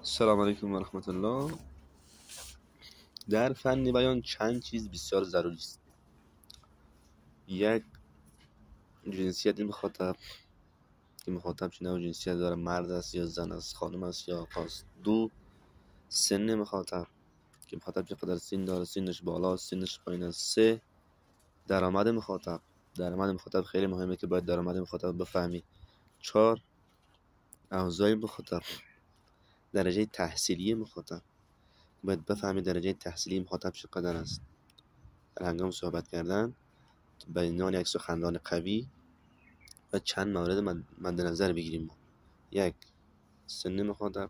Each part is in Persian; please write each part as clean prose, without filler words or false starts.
سلام علیکم و رحمت الله. در فن بیان چند چیز بسیار ضروری است. یک، جنسیت مخاطب که مخاطب چه نوع جنسیت داره، مرد است یا زن است، خانم است یا آقا است. دو، سن مخاطب که مخاطب چقدر سن داره، سنش بالا است، سنش پایین است. سه، درآمد مخاطب. درآمد مخاطب خیلی مهمه که باید درآمد مخاطب بفهمی. چهار، اوضاع مخاطب، درجه تحصیلی مخاطب، باید بفهمی درجه تحصیلی مخاطب چقدر است. در هنگام صحبت کردن به عنوان یک سخنران قوی و چند مورد مد نظر بگیریم. یک، سن مخاطب.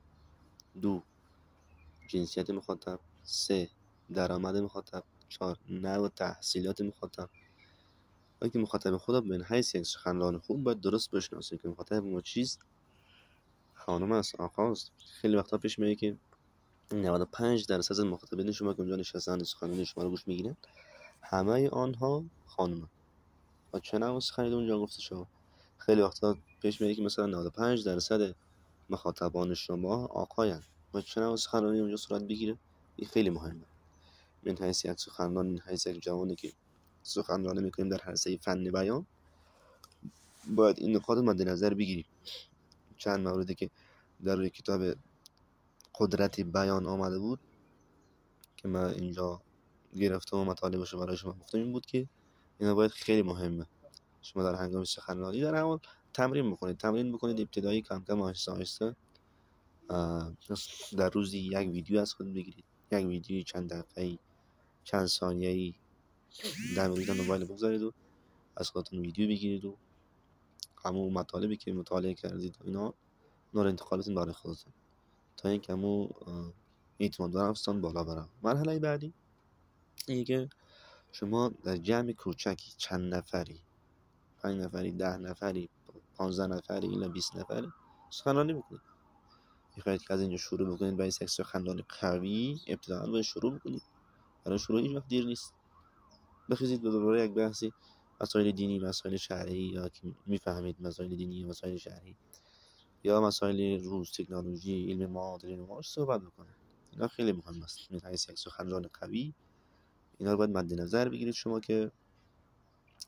دو، جنسیت مخاطب. سه، درآمد مخاطب. چهار، نوع تحصیلات مخاطب. و که مخاطب خود به حیث یک سخنران خوب باید درست بشناسیم که مخاطب ما چیست، خانم است، آقا است. خیلی وقتا پیش میاد که 95% از مخاطبین شما که اونجا نشستن سخنرانی شما رو گوش میگیرن، همه آنها خانم و چه نوع سخنی اونجا گفته شما. خیلی وقتا پیش میاد که مثلا 95% مخاطبان شما آقایان و چه نوع سخنرانی اونجا صورت بگیره. این خیلی مهمه. من حیث یک سخنران، من حیث یک جوانی که سخنرانی میکنیم در حرفه فن بیان، باید این نکات مد نظر بگیریم. چند موردی که در روی کتاب قدرت بیان آمده بود که من اینجا گرفتم و مطالبش رو برای شما گفتم، این بود که اینا باید خیلی مهمه. شما در هنگام سخنرانی در اول تمرین بکنید ابتدایی، کم کم، آهسته آهسته. در روزی یک ویدیو از خود بگیرید، یک ویدیو چند دقیقه‌ای، چند ثانیه‌ای در مورد موبایل بگذارید و از خودتون ویدیو بگیرید و همون مطالبی که مطالعه کردید اینا رو انتقالتون برای خودتون تا اینکه همون اعتماد به نفستان بالا بره. مرحله بعدی اینه که شما در جمع کوچکی، چند نفری، 5 نفری، 10 نفری، 15 نفری الا 20 نفری سخنرانی بکنید. میخواید که از اینجا شروع بکنید برای یک سخنرانی قوی، ابتداء باید شروع بکنید. برای شروع هیچ وقت دیر نیست. بخیزید به دوباره یک بحثی، مسائل دینی، مسائل شرعی، یا که میفهمید مسائل دینی یا مسائل شرعی یا مسائل روز، تکنولوژی، علم معادل، اینو صحبت بکنید. اینا خیلی مهم است. من حیث یک سخنران قوی اینا رو باید مد نظر بگیرید شما که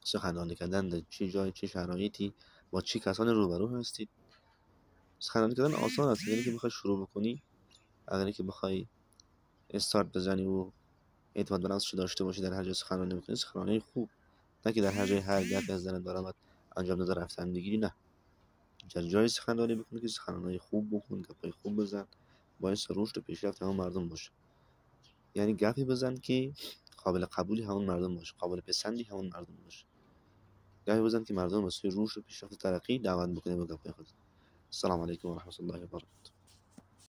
سخنرانی کردن در چه جای، چه شرایطی، با چه کسانی روبرو هستید. سخنرانی کردن آسان است. یعنی که بخوای شروع بکنی، اگر که بخوای استارت بزنی و اعتماد به نفس داشته باشی در هر جای سخنرانی می‌کنی، سخنرانی خوب، نه که در هر جای هر گپ از درن درآمد انجام نظر رفتن بگیری. نه، در جای سخنرانی بکنی که سخنرانی خوب بکن، گپای خوب بزن، باعث رشد و پیشرفت همون مردم باشه. یعنی گپی بزن که قابل قبولی همون مردم باشه، قابل پسندی همون مردم باشه. گپی بزن که مردم واسه رشد و پیشرفت و ترقی دعوت بکنه به گپای خود. السلام علیکم و رحمت الله و برکاته.